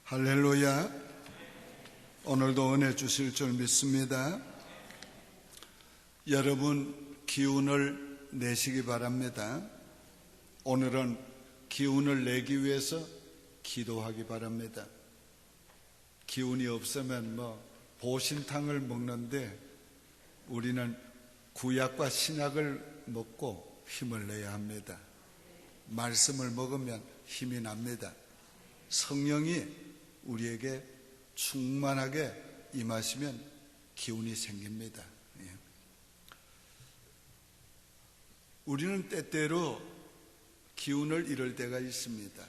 할렐루야. 오늘도 은혜 주실 줄 믿습니다. 여러분 기운을 내시기 바랍니다. 오늘은 기운을 내기 위해서 기도하기 바랍니다. 기운이 없으면 보신탕을 먹는데 우리는 구약과 신약을 먹고 힘을 내야 합니다. 말씀을 먹으면 힘이 납니다. 성령이 우리에게 충만하게 임하시면 기운이 생깁니다. 우리는 때때로 기운을 잃을 때가 있습니다.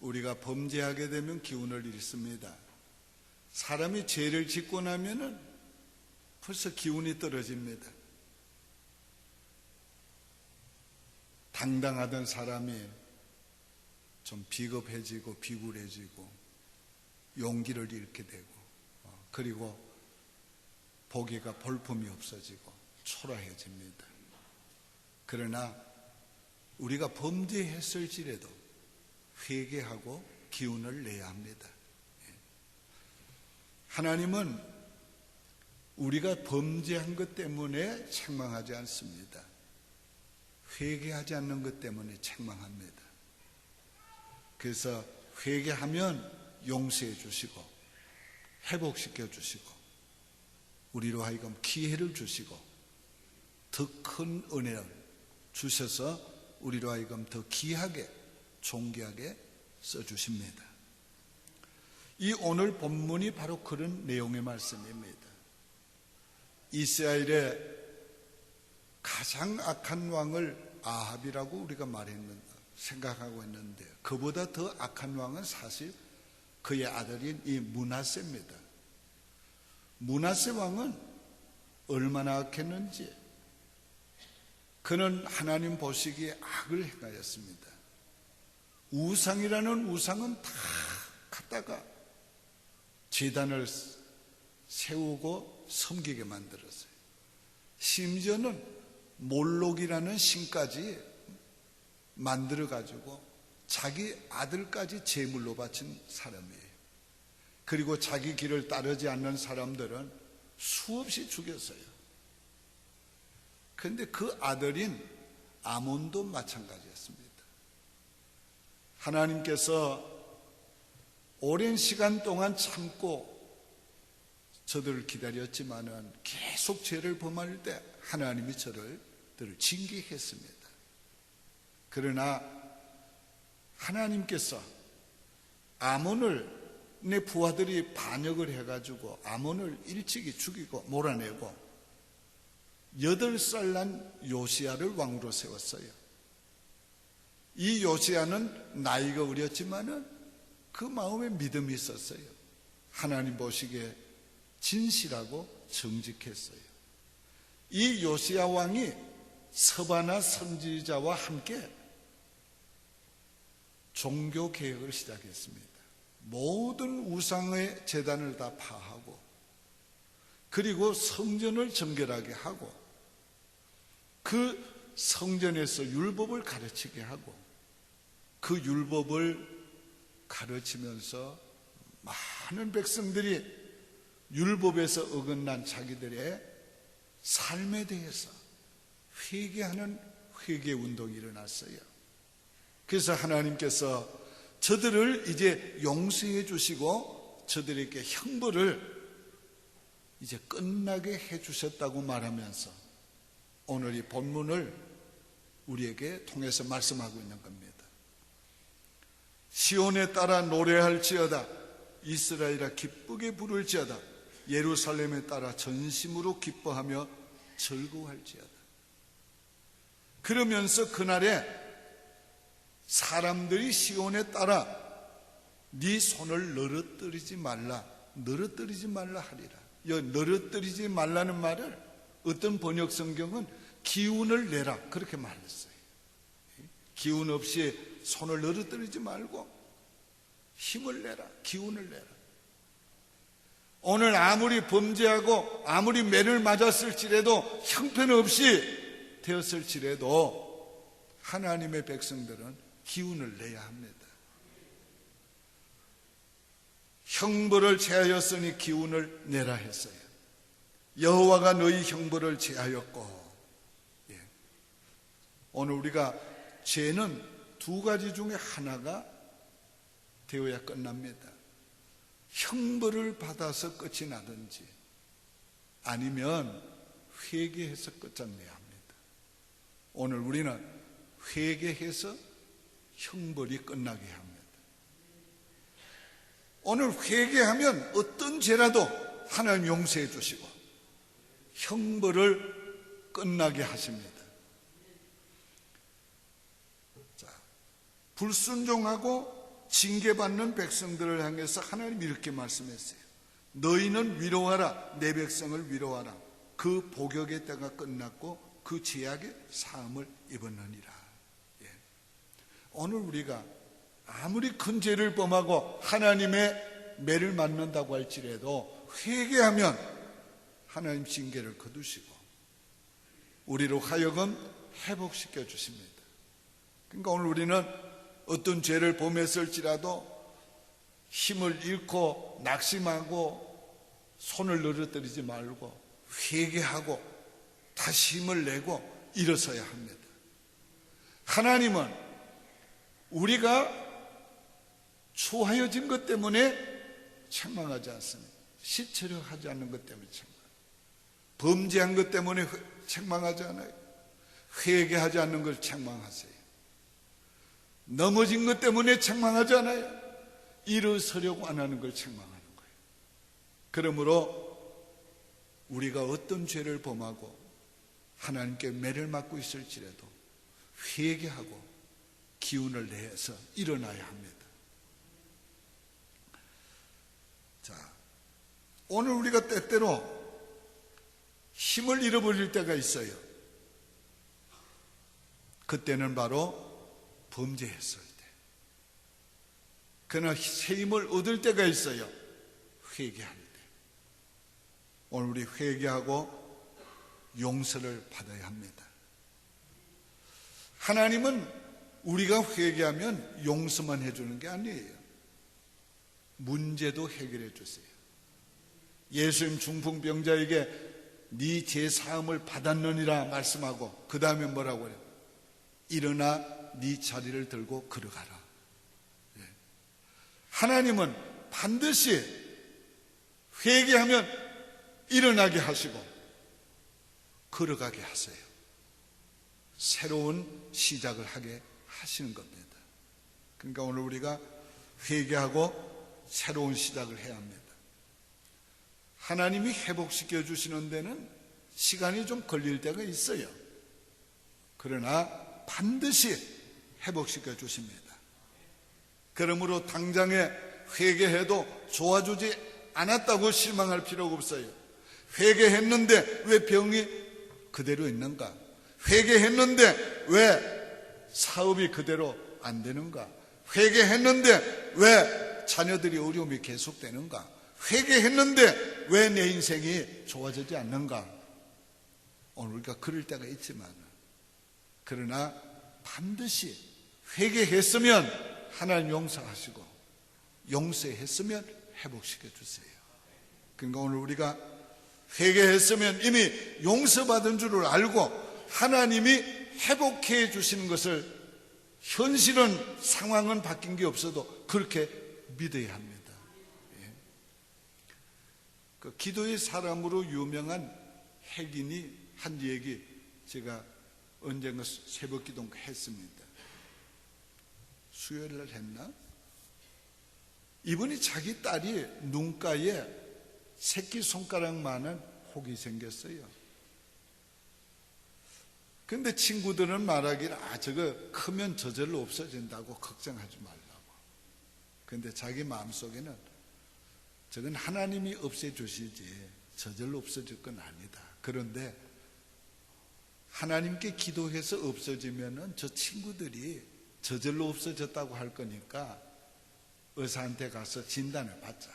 우리가 범죄하게 되면 기운을 잃습니다. 사람이 죄를 짓고 나면은 벌써 기운이 떨어집니다. 당당하던 사람이 좀 비겁해지고 비굴해지고 용기를 잃게 되고 그리고 보기가 볼품이 없어지고 초라해집니다. 그러나 우리가 범죄했을지라도 회개하고 기운을 내야 합니다. 하나님은 우리가 범죄한 것 때문에 책망하지 않습니다. 회개하지 않는 것 때문에 책망합니다. 그래서 회개하면 용서해 주시고 회복시켜 주시고 우리로 하여금 기회를 주시고 더 큰 은혜를 주셔서 우리로 하여금 더 귀하게 존귀하게 써주십니다. 이 오늘 본문이 바로 그런 내용의 말씀입니다. 이스라엘의 가장 악한 왕을 아합이라고 우리가 생각하고 있는데 그보다 더 악한 왕은 사실 그의 아들인 이 므낫세입니다. 므낫세 왕은 얼마나 악했는지 그는 하나님 보시기에 악을 행하였습니다. 우상이라는 우상은 다 갖다가 제단을 세우고 섬기게 만들었어요. 심지어는 몰록이라는 신까지 만들어가지고 자기 아들까지 제물로 바친 사람이에요. 그리고 자기 길을 따르지 않는 사람들은 수없이 죽였어요. 그런데 그 아들인 아몬도 마찬가지였습니다. 하나님께서 오랜 시간 동안 참고 저들을 기다렸지만은 계속 죄를 범할 때 하나님이 저들을 징계했습니다. 그러나 하나님께서 아몬을 내 부하들이 반역을 해가지고 아몬을 일찍이 죽이고 몰아내고 8살 난 요시야를 왕으로 세웠어요. 이 요시야는 나이가 어렸지만은 그 마음에 믿음이 있었어요. 하나님 보시기에 진실하고 정직했어요. 이 요시야 왕이 서바나 선지자와 함께 종교 개혁을 시작했습니다. 모든 우상의 제단을 다 파하고 그리고 성전을 정결하게 하고 그 성전에서 율법을 가르치게 하고 그 율법을 가르치면서 많은 백성들이 율법에서 어긋난 자기들의 삶에 대해서 회개하는 회개 운동이 일어났어요. 그래서 하나님께서 저들을 이제 용서해 주시고 저들에게 형벌을 이제 끝나게 해 주셨다고 말하면서 오늘 이 본문을 우리에게 통해서 말씀하고 있는 겁니다. 시온에 따라 노래할지어다 이스라엘아 기쁘게 부를지어다 예루살렘에 따라 전심으로 기뻐하며 즐거워할지어다. 그러면서 그날에 사람들이 시온에 따라 네 손을 늘어뜨리지 말라 하리라. 이 늘어뜨리지 말라는 말을 어떤 번역 성경은 기운을 내라 그렇게 말했어요. 기운 없이 손을 늘어뜨리지 말고 힘을 내라, 기운을 내라. 오늘 아무리 범죄하고 아무리 매를 맞았을지라도 형편없이 되었을지라도 하나님의 백성들은 기운을 내야 합니다. 형벌을 제하였으니 기운을 내라 했어요. 여호와가 너희 형벌을 제하였고. 오늘 우리가 죄는 두 가지 중에 하나가 되어야 끝납니다. 형벌을 받아서 끝이 나든지 아니면 회개해서 끝장내야 합니다. 오늘 우리는 회개해서 형벌이 끝나게 합니다. 오늘 회개하면 어떤 죄라도 하나님 용서해 주시고 형벌을 끝나게 하십니다. 자, 불순종하고 징계받는 백성들을 향해서 하나님 이렇게 말씀했어요. 너희는 위로하라. 내 백성을 위로하라. 그 복역의 때가 끝났고 그 죄악의 사함을 입었느니라. 오늘 우리가 아무리 큰 죄를 범하고 하나님의 매를 맞는다고 할지라도 회개하면 하나님 징계를 거두시고 우리로 하여금 회복시켜 주십니다. 그러니까 오늘 우리는 어떤 죄를 범했을지라도 힘을 잃고 낙심하고 손을 늘어뜨리지 말고 회개하고 다시 힘을 내고 일어서야 합니다. 하나님은 우리가 추하여진 것 때문에 책망하지 않습니다. 시체력하지 않는 것 때문에 범죄한 것 때문에 책망하지 않아요. 회개하지 않는 걸 책망하세요. 넘어진 것 때문에 책망하지 않아요. 일어서려고 안 하는 걸 책망하는 거예요. 그러므로 우리가 어떤 죄를 범하고 하나님께 매를 맞고 있을지라도 회개하고 기운을 내서 일어나야 합니다. 자, 오늘 우리가 때때로 힘을 잃어버릴 때가 있어요. 그때는 바로 범죄했을 때. 그러나 새 힘을 얻을 때가 있어요. 회개할 때. 오늘 우리 회개하고 용서를 받아야 합니다. 하나님은 우리가 회개하면 용서만 해주는 게 아니에요. 문제도 해결해 주세요. 예수님 중풍병자에게 네 죄 사함을 받았느니라 말씀하고 그 다음에 뭐라고 해요? 일어나 네 자리를 들고 걸어가라. 하나님은 반드시 회개하면 일어나게 하시고 걸어가게 하세요. 새로운 시작을 하게 하시는 겁니다. 그러니까 오늘 우리가 회개하고 새로운 시작을 해야 합니다. 하나님이 회복시켜 주시는 데는 시간이 좀 걸릴 때가 있어요. 그러나 반드시 회복시켜 주십니다. 그러므로 당장에 회개해도 좋아지지 않았다고 실망할 필요가 없어요. 회개했는데 왜 병이 그대로 있는가? 회개했는데 왜 사업이 그대로 안 되는가? 회개했는데 왜 자녀들이 어려움이 계속되는가? 회개했는데 왜 내 인생이 좋아지지 않는가? 오늘 우리가 그럴 때가 있지만 그러나 반드시 회개했으면 하나님 용서하시고 용서했으면 회복시켜 주세요. 그러니까 오늘 우리가 회개했으면 이미 용서받은 줄을 알고 하나님이 회복해 주시는 것을 현실은 상황은 바뀐 게 없어도 그렇게 믿어야 합니다. 그 기도의 사람으로 유명한 혜긴이 한 얘기 제가 언젠가 새벽 기도 했습니다. 수요일 날 했나? 이분이 자기 딸이 눈가에 새끼손가락만한 혹이 생겼어요. 근데 친구들은 말하기를 저거 크면 저절로 없어진다고 걱정하지 말라고. 근데 자기 마음속에는 저건 하나님이 없애주시지 저절로 없어질 건 아니다. 그런데 하나님께 기도해서 없어지면은 저 친구들이 저절로 없어졌다고 할 거니까 의사한테 가서 진단을 받자.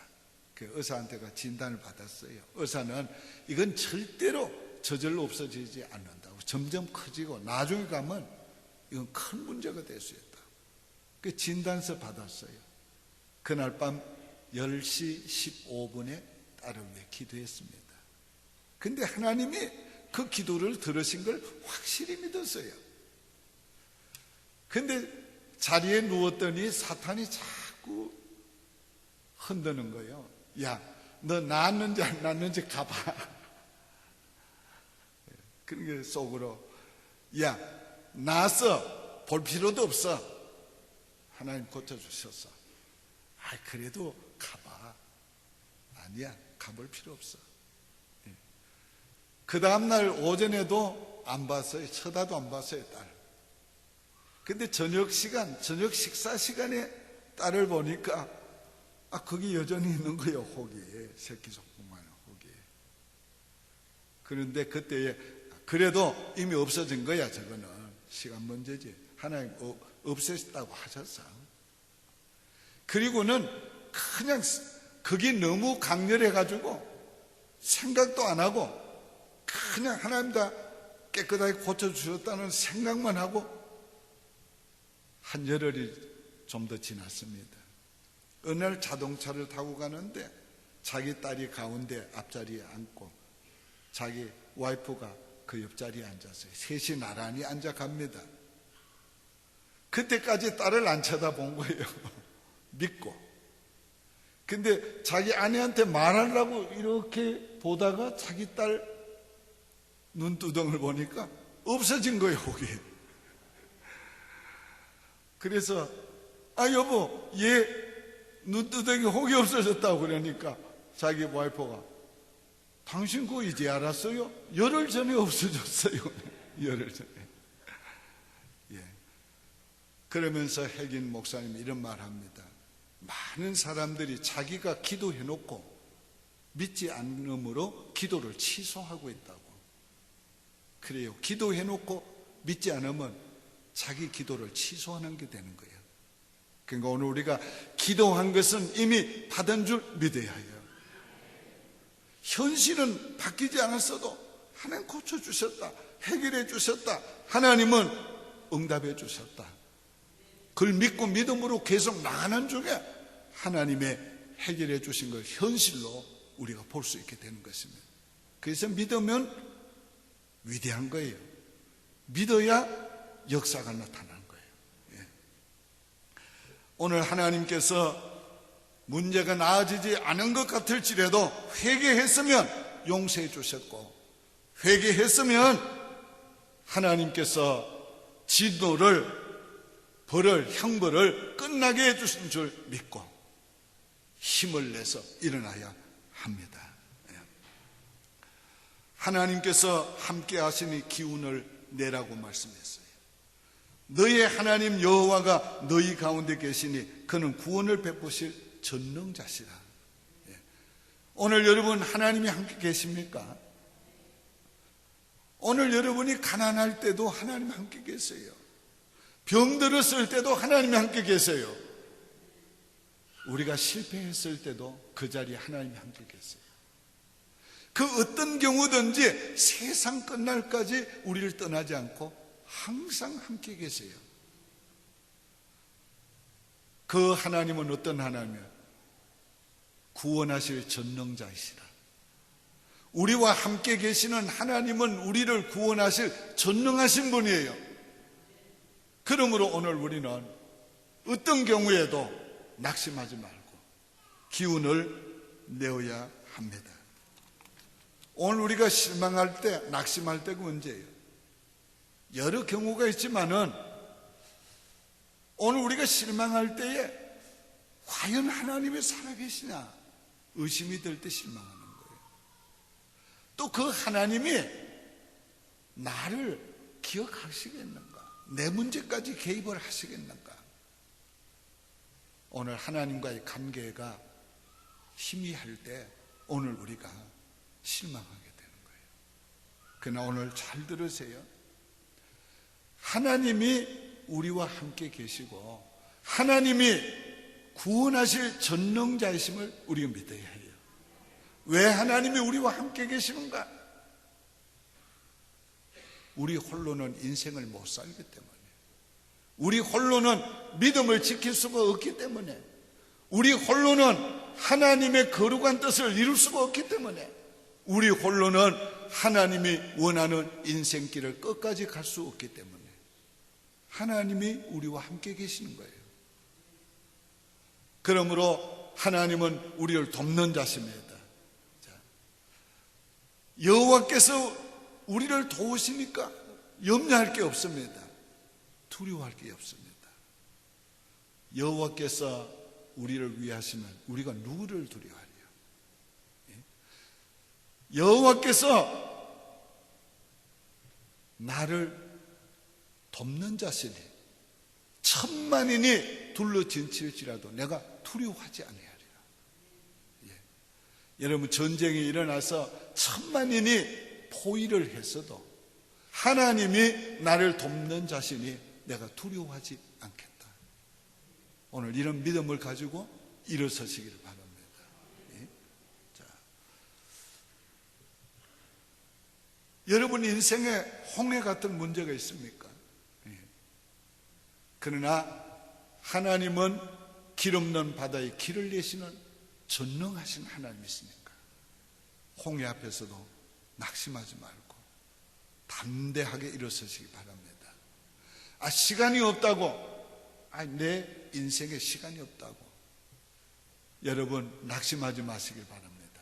그 의사한테가 진단을 받았어요. 의사는 이건 절대로 저절로 없어지지 않는다고. 점점 커지고 나중에 가면 이건 큰 문제가 될 수 있다. 그 진단서 받았어요. 그날 밤 10시 15분에 딸을 위해 기도했습니다. 근데 하나님이 그 기도를 들으신 걸 확실히 믿었어요. 근데 자리에 누웠더니 사탄이 자꾸 흔드는 거예요. 야, 너 낳았는지 안 낳았는지 가봐. 그러니까 속으로, 야, 낳았어. 볼 필요도 없어. 하나님 고쳐주셨어. 아, 그래도 가봐. 아니야, 가볼 필요 없어. 그 다음날 오전에도 안 봤어요. 쳐다도 안 봤어요, 딸. 근데 저녁 식사 시간에 딸을 보니까, 거기 여전히 있는 거예요, 호기에. 새끼 조그만 호기에. 그런데 그때에, 그래도 이미 없어진 거야, 저거는. 시간 문제지. 하나님 없애셨다고 하셨어. 그리고는 그냥 그게 너무 강렬해가지고 생각도 안 하고 그냥 하나님 다 깨끗하게 고쳐주셨다는 생각만 하고 한 열흘이 좀 더 지났습니다. 어느 날 자동차를 타고 가는데 자기 딸이 가운데 앞자리에 앉고 자기 와이프가 그 옆자리에 앉았어요. 셋이 나란히 앉아 갑니다. 그때까지 딸을 안 쳐다본 거예요. 믿고. 근데 자기 아내한테 말하려고 이렇게 보다가 자기 딸 눈두덩을 보니까 없어진 거예요, 거기. 그래서, 여보, 얘 눈두덩이 혹이 없어졌다고 그러니까 자기 와이프가, 당신 그거 이제 알았어요? 열흘 전에 없어졌어요. 열흘 전에. 예. 그러면서 혜긴 목사님이 이런 말 합니다. 많은 사람들이 자기가 기도해놓고 믿지 않음으로 기도를 취소하고 있다고. 그래요. 기도해놓고 믿지 않으면 자기 기도를 취소하는 게 되는 거예요. 그러니까 오늘 우리가 기도한 것은 이미 받은 줄 믿어야 해요. 현실은 바뀌지 않았어도 하나님 고쳐주셨다, 해결해 주셨다, 하나님은 응답해 주셨다. 그걸 믿고 믿음으로 계속 나가는 중에 하나님의 해결해 주신 걸 현실로 우리가 볼 수 있게 되는 것입니다. 그래서 믿으면 위대한 거예요. 믿어야 역사가 나타나는 거예요. 예. 오늘 하나님께서 문제가 나아지지 않은 것 같을지라도 회개했으면 용서해 주셨고, 회개했으면 하나님께서 진노를, 벌을, 형벌을 끝나게 해주신 줄 믿고 힘을 내서 일어나야 합니다. 하나님께서 함께 하시니 기운을 내라고 말씀했어요. 너희의 하나님 여호와가 너희 가운데 계시니 그는 구원을 베푸실 전능자시라. 오늘 여러분 하나님이 함께 계십니까? 오늘 여러분이 가난할 때도 하나님 함께 계세요. 병들었을 때도 하나님이 함께 계세요. 우리가 실패했을 때도 그 자리에 하나님이 함께 계세요. 그 어떤 경우든지 세상 끝날까지 우리를 떠나지 않고 항상 함께 계세요. 그 하나님은 어떤 하나님이에요? 구원하실 전능자이시라. 우리와 함께 계시는 하나님은 우리를 구원하실 전능하신 분이에요. 그러므로 오늘 우리는 어떤 경우에도 낙심하지 말고 기운을 내어야 합니다. 오늘 우리가 실망할 때, 낙심할 때가 언제예요? 여러 경우가 있지만은 오늘 우리가 실망할 때에 과연 하나님이 살아계시냐 의심이 들 때 실망하는 거예요. 또 그 하나님이 나를 기억하시겠는가? 내 문제까지 개입을 하시겠는가? 오늘 하나님과의 관계가 희미할 때 오늘 우리가 실망하게 되는 거예요. 그러나 오늘 잘 들으세요. 하나님이 우리와 함께 계시고 하나님이 구원하실 전능자이심을 우리가 믿어야 해요. 왜 하나님이 우리와 함께 계시는가? 우리 홀로는 인생을 못 살기 때문에, 우리 홀로는 믿음을 지킬 수가 없기 때문에, 우리 홀로는 하나님의 거룩한 뜻을 이룰 수가 없기 때문에 우리 홀로는 하나님이 원하는 인생길을 끝까지 갈 수 없기 때문에 하나님이 우리와 함께 계시는 거예요. 그러므로 하나님은 우리를 돕는 자십니다. 여호와께서 우리를 도우시니까 염려할 게 없습니다. 두려워할 게 없습니다. 여호와께서 우리를 위하시면 우리가 누구를 두려워하리요? 여호와께서 나를 돕는 자시니 천만인이 둘러진칠지라도 내가 두려워하지 아니하리라. 여러분, 전쟁이 일어나서 천만인이 포위를 했어도 하나님이 나를 돕는 자시니 내가 두려워하지 않겠다. 오늘 이런 믿음을 가지고 일어서시기를 바랍니다. 자, 여러분 인생에 홍해 같은 문제가 있습니까? 그러나 하나님은 길 없는 바다에 길을 내시는 전능하신 하나님이시니까 홍해 앞에서도 낙심하지 말고 담대하게 일어서시기 바랍니다. 시간이 없다고, 내 인생에 시간이 없다고 여러분 낙심하지 마시길 바랍니다.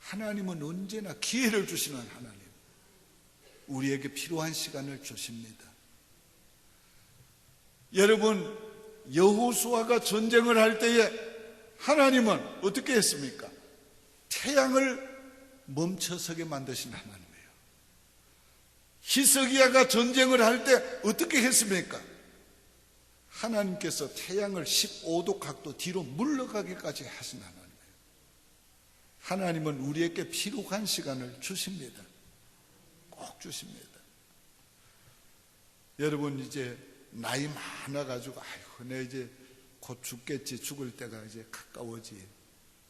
하나님은 언제나 기회를 주시는 하나님, 우리에게 필요한 시간을 주십니다. 여러분, 여호수아가 전쟁을 할 때에 하나님은 어떻게 했습니까? 태양을 멈춰서게 만드신 하나님이에요. 히스기야가 전쟁을 할 때 어떻게 했습니까? 하나님께서 태양을 15도 각도 뒤로 물러가기까지 하신 하나님이에요. 하나님은 우리에게 필요한 시간을 주십니다. 꼭 주십니다. 여러분, 이제 나이 많아가지고 내 이제 곧 죽겠지, 죽을 때가 이제 가까워지.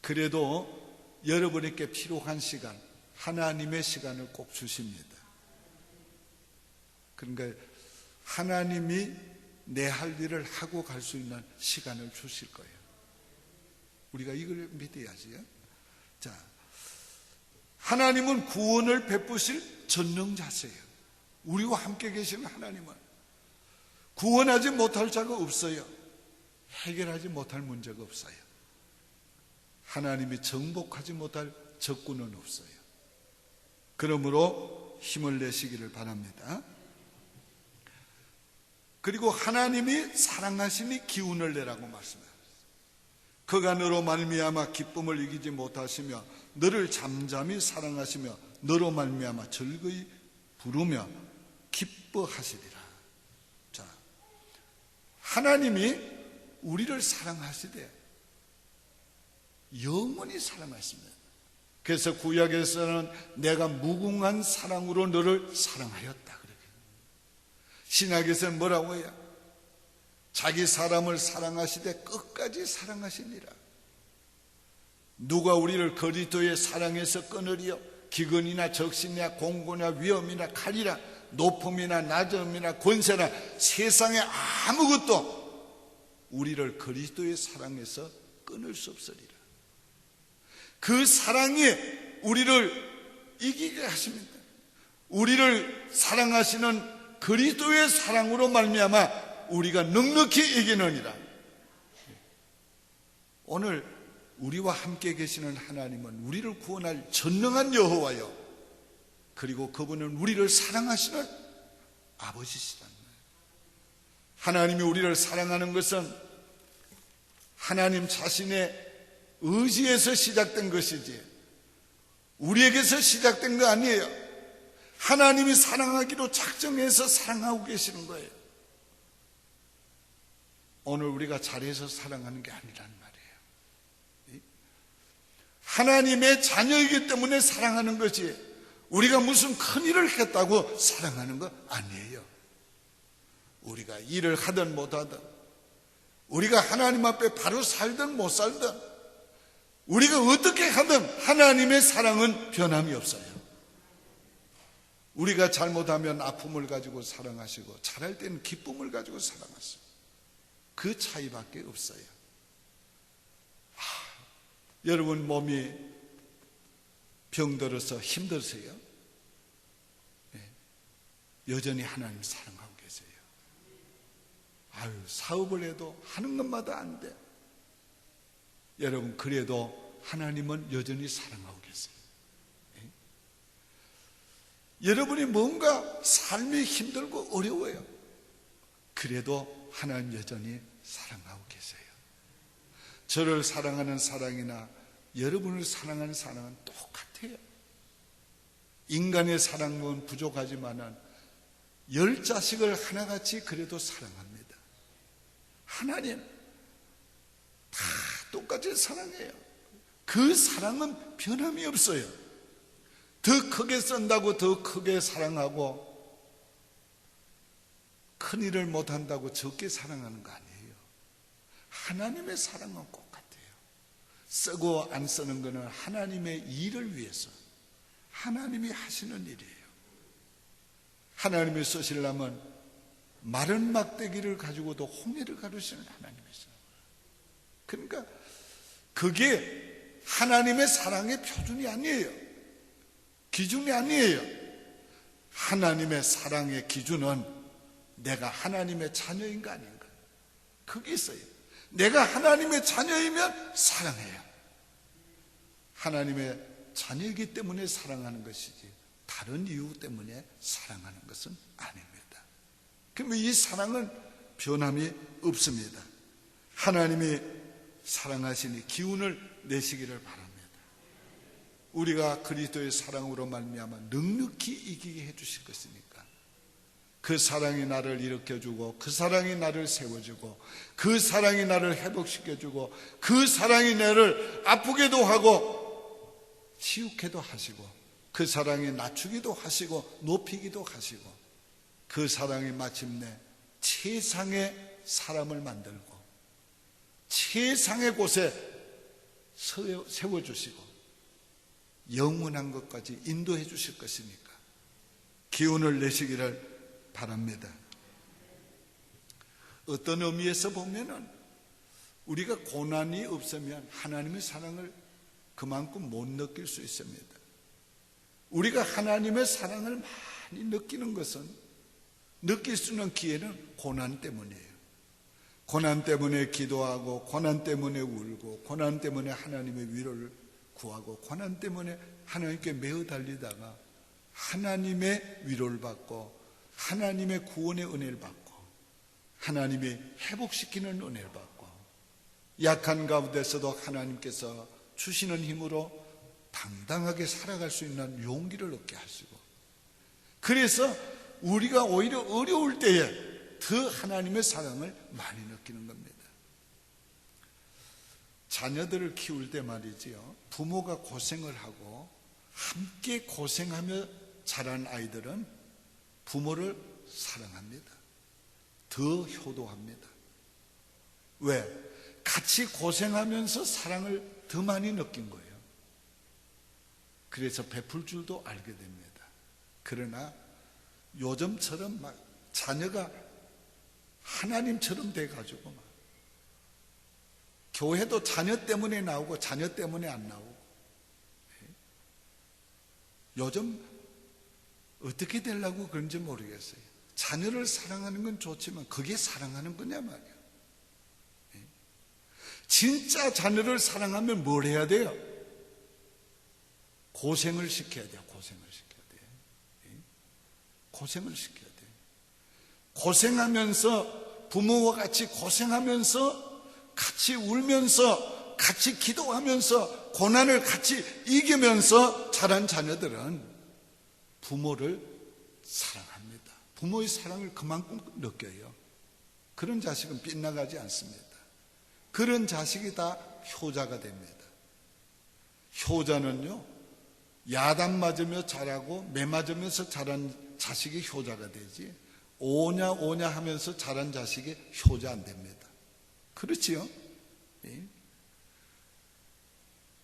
그래도 여러분에게 필요한 시간, 하나님의 시간을 꼭 주십니다. 그러니까 하나님이 내 할 일을 하고 갈 수 있는 시간을 주실 거예요. 우리가 이걸 믿어야지요. 자, 하나님은 구원을 베푸실 전능자세요. 우리와 함께 계시는 하나님은 구원하지 못할 자가 없어요. 해결하지 못할 문제가 없어요. 하나님이 정복하지 못할 적군은 없어요. 그러므로 힘을 내시기를 바랍니다. 그리고 하나님이 사랑하시니 기운을 내라고 말씀합니다. 그가 너로 말미암아 기쁨을 이기지 못하시며 너를 잠잠히 사랑하시며 너로 말미암아 즐거이 부르며 기뻐하시리라. 자, 하나님이 우리를 사랑하시되 영원히 사랑하십니다. 그래서 구약에서는 내가 무궁한 사랑으로 너를 사랑하였다. 신약에서는 뭐라고 해요? 자기 사람을 사랑하시되 끝까지 사랑하시니라. 누가 우리를 그리스도의 사랑에서 끊으리요? 기근이나 적신이나 공고나 위험이나 칼이나 높음이나 낮음이나 권세나 세상에 아무것도 우리를 그리스도의 사랑에서 끊을 수 없으리라. 그 사랑이 우리를 이기게 하십니다. 우리를 사랑하시는 그리스도의 사랑으로 말미암아 우리가 넉넉히 이기느니라. 오늘 우리와 함께 계시는 하나님은 우리를 구원할 전능한 여호와요, 그리고 그분은 우리를 사랑하시는 아버지시란 말이에요. 하나님이 우리를 사랑하는 것은 하나님 자신의 의지에서 시작된 것이지 우리에게서 시작된 거 아니에요. 하나님이 사랑하기로 작정해서 사랑하고 계시는 거예요. 오늘 우리가 잘해서 사랑하는 게 아니란 말이에요. 하나님의 자녀이기 때문에 사랑하는 거지 우리가 무슨 큰일을 했다고 사랑하는 거 아니에요. 우리가 일을 하든 못하든, 우리가 하나님 앞에 바로 살든 못 살든, 우리가 어떻게 하든 하나님의 사랑은 변함이 없어요. 우리가 잘못하면 아픔을 가지고 사랑하시고 잘할 때는 기쁨을 가지고 사랑하시고 그 차이밖에 없어요. 여러분 몸이 병들어서 힘들으세요? 여전히 하나님 사랑하고 계세요. 아유, 사업을 해도 하는 것마다 안 돼. 여러분, 그래도 하나님은 여전히 사랑하고 계세요. 여러분이 뭔가 삶이 힘들고 어려워요. 그래도 하나님 여전히 사랑하고 계세요. 저를 사랑하는 사랑이나 여러분을 사랑하는 사랑은 똑같아요. 인간의 사랑은 부족하지만은 10자식을 하나같이 그래도 사랑합니다. 하나님 다 똑같이 사랑해요. 그 사랑은 변함이 없어요. 더 크게 쓴다고 더 크게 사랑하고 큰 일을 못한다고 적게 사랑하는 거 아니에요. 하나님의 사랑은 똑같아요. 쓰고 안 쓰는 것은 하나님의 일을 위해서 하나님이 하시는 일이에요. 하나님이 쓰시려면 마른 막대기를 가지고도 홍해를 가르시는 하나님이세요. 그러니까 그게 하나님의 사랑의 표준이 아니에요. 기준이 아니에요. 하나님의 사랑의 기준은 내가 하나님의 자녀인가 아닌가, 그게 있어요. 내가 하나님의 자녀이면 사랑해요. 하나님의 자녀이기 때문에 사랑하는 것이지 다른 이유 때문에 사랑하는 것은 아닙니다. 그러면 이 사랑은 변함이 없습니다. 하나님이 사랑하시니 기운을 내시기를 바랍니다. 우리가 그리스도의 사랑으로 말미암아 넉넉히 이기게 해주실 것이니까 그 사랑이 나를 일으켜주고 그 사랑이 나를 세워주고 그 사랑이 나를 회복시켜주고 그 사랑이 나를 아프게도 하고 치유케도 하시고 그 사랑이 낮추기도 하시고 높이기도 하시고 그 사랑이 마침내 최상의 사람을 만들고 최상의 곳에 세워주시고 영원한 것까지 인도해 주실 것이니까 기운을 내시기를 바랍니다. 어떤 의미에서 보면은 우리가 고난이 없으면 하나님의 사랑을 그만큼 못 느낄 수 있습니다. 우리가 하나님의 사랑을 많이 느끼는 것은 느낄 수 있는 기회는 고난 때문이에요. 고난 때문에 기도하고 고난 때문에 울고 고난 때문에 하나님의 위로를 구하고 고난 때문에 하나님께 매어 달리다가 하나님의 위로를 받고 하나님의 구원의 은혜를 받고 하나님이 회복시키는 은혜를 받고 약한 가운데서도 하나님께서 주시는 힘으로 당당하게 살아갈 수 있는 용기를 얻게 하시고 그래서 우리가 오히려 어려울 때에 더 하나님의 사랑을 많이 느끼는 겁니다. 자녀들을 키울 때 말이지요, 부모가 고생을 하고 함께 고생하며 자란 아이들은 부모를 사랑합니다. 더 효도합니다. 왜? 같이 고생하면서 사랑을 더 많이 느낀 거예요. 그래서 베풀 줄도 알게 됩니다. 그러나 요즘처럼 막 자녀가 하나님처럼 돼가지고 막 교회도 자녀 때문에 나오고 자녀 때문에 안 나오고 요즘 어떻게 되려고 그런지 모르겠어요. 자녀를 사랑하는 건 좋지만 그게 사랑하는 거냐 말이에요. 진짜 자녀를 사랑하면 뭘 해야 돼요? 고생을 시켜야 돼요. 고생을 시켜야 돼요. 고생을 시켜야 돼요. 고생하면서 부모와 같이 고생하면서 같이 울면서 같이 기도하면서 고난을 같이 이기면서 자란 자녀들은 부모를 사랑합니다. 부모의 사랑을 그만큼 느껴요. 그런 자식은 빗나가지 않습니다. 그런 자식이 다 효자가 됩니다. 효자는요, 야단 맞으며 자라고 매 맞으면서 자란 자식이 효자가 되지 오냐 오냐 하면서 자란 자식이 효자 안 됩니다. 그렇지요?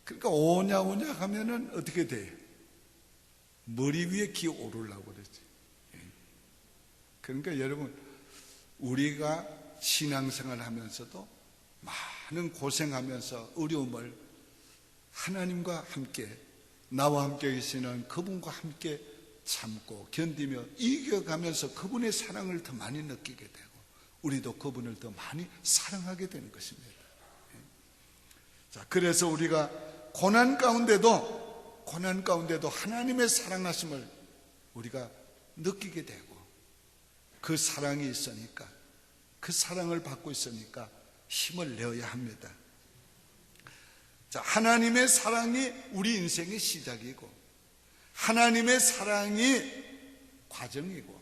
그러니까 오냐 오냐 하면은 어떻게 돼요? 머리 위에 기 오르려고 그러지. 그러니까 여러분, 우리가 신앙생활 하면서도 많은 고생하면서 어려움을 하나님과 함께, 나와 함께 계시는 그분과 함께 참고 견디며 이겨가면서 그분의 사랑을 더 많이 느끼게 되고 우리도 그분을 더 많이 사랑하게 되는 것입니다. 자, 그래서 우리가 고난 가운데도 하나님의 사랑하심을 우리가 느끼게 되고 그 사랑이 있으니까, 그 사랑을 받고 있으니까 힘을 내어야 합니다. 자, 하나님의 사랑이 우리 인생의 시작이고 하나님의 사랑이 과정이고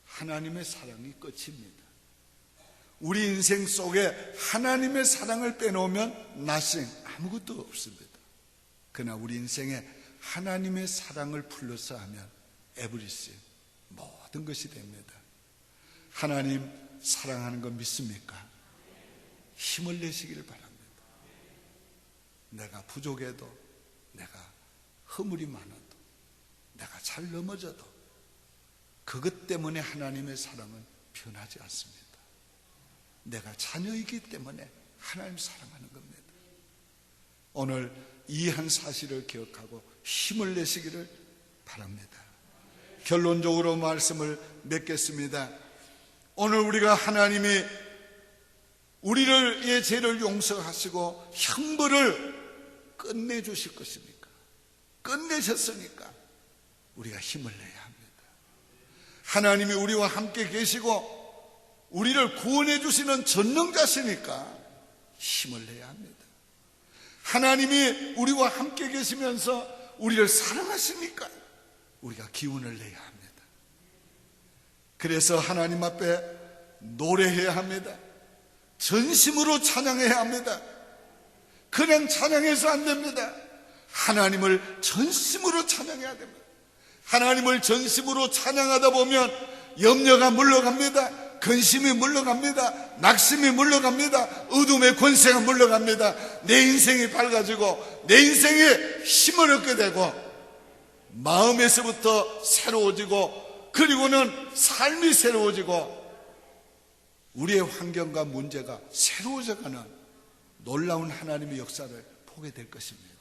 하나님의 사랑이 끝입니다. 우리 인생 속에 하나님의 사랑을 빼놓으면 nothing, 아무것도 없습니다. 그러나 우리 인생에 하나님의 사랑을 플러스 하면 everything, 모든 것이 됩니다. 하나님 사랑하는 거 믿습니까? 힘을 내시기를 바랍니다. 내가 부족해도, 내가 허물이 많아도, 내가 잘 넘어져도 그것 때문에 하나님의 사랑은 변하지 않습니다. 내가 자녀이기 때문에 하나님 사랑하는 겁니다. 오늘 이 한 사실을 기억하고 힘을 내시기를 바랍니다. 결론적으로 말씀을 맺겠습니다. 오늘 우리가 하나님이 우리의 죄를 용서하시고 형벌을 끝내주실 것입니까? 끝내셨으니까 우리가 힘을 내야 합니다. 하나님이 우리와 함께 계시고 우리를 구원해 주시는 전능자시니까 힘을 내야 합니다. 하나님이 우리와 함께 계시면서 우리를 사랑하시니까 우리가 기운을 내야 합니다. 그래서 하나님 앞에 노래해야 합니다. 전심으로 찬양해야 합니다. 그냥 찬양해서 안 됩니다. 하나님을 전심으로 찬양해야 됩니다. 하나님을 전심으로 찬양하다 보면 염려가 물러갑니다. 근심이 물러갑니다. 낙심이 물러갑니다. 어둠의 권세가 물러갑니다. 내 인생이 밝아지고 내 인생에 힘을 얻게 되고 마음에서부터 새로워지고 그리고는 삶이 새로워지고 우리의 환경과 문제가 새로워져가는 놀라운 하나님의 역사를 보게 될 것입니다.